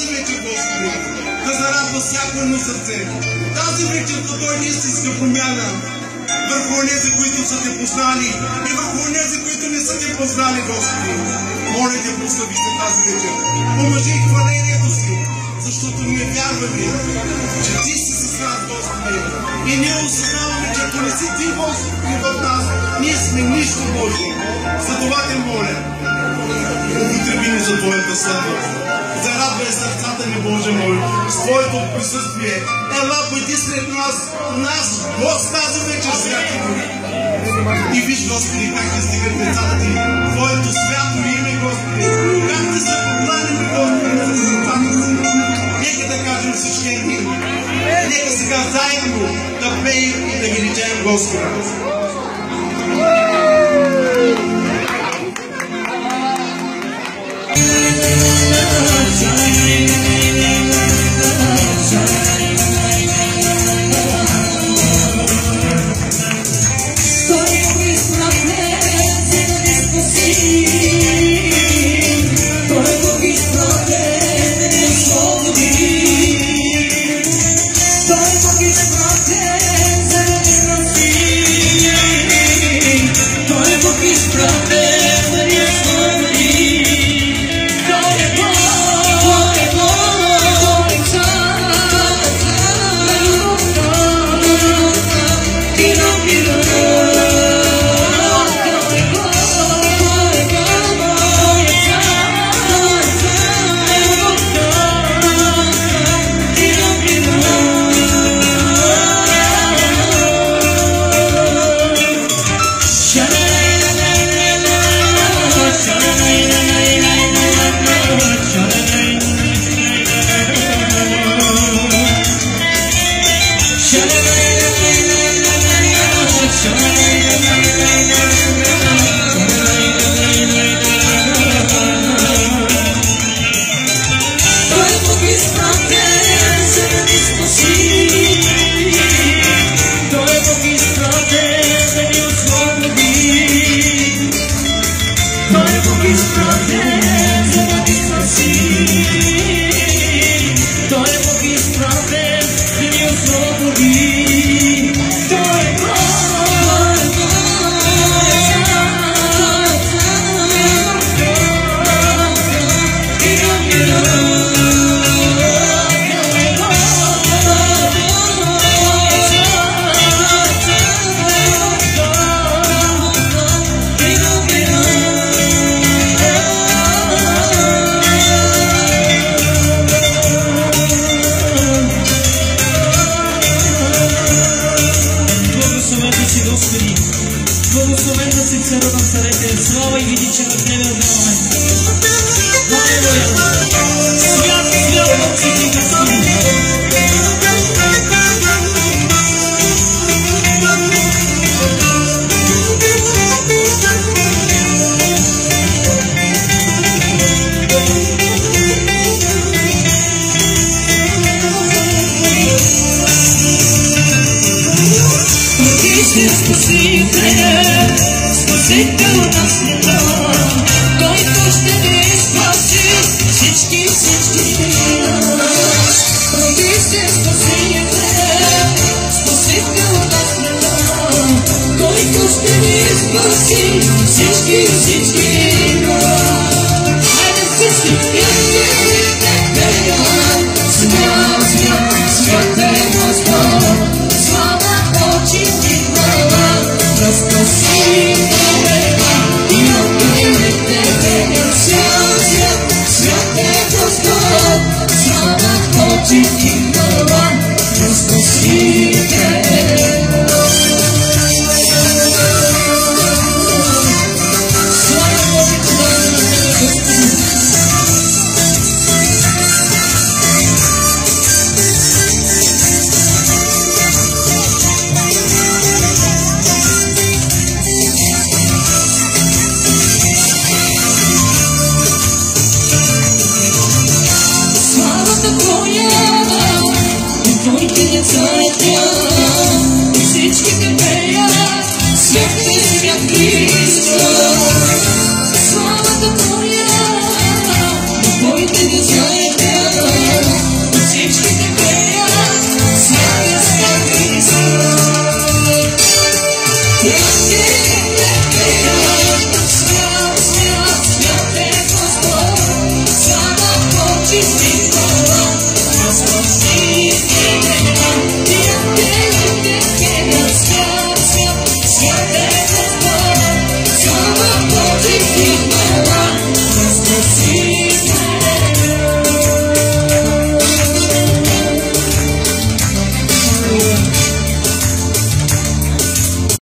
тази вечер, Господи, да зарадва всяко едно сърце. Тази вечер да дойде истинска промяна върху онези, които са те познали и върху онези, които не са те познали, Господи. Моля те, благослови се тази вечер. Помажи хвалението си, защото ние вярваме, че Ти си с нас, Господи. И ние осъзнаваме, че ако не си Ти, Господи, в нас, ние сме нищо, Боже. Затова те моля, употреби ни за Твоята слава. Зарадвай сърцата ни, Боже мой, с Твоето присъствие. Ела, бъди сред нас, Бог тази вечер, святи Бог. И виж, Господи, как те стигат децата Ти, Твоето свято име, Господи. Как те се покланим, Господи, за сърцата си. Нека да кажем всички едни. Нека сега заедно да пеем и да величаем Господа. Славата Твоя, Твоите дизайни.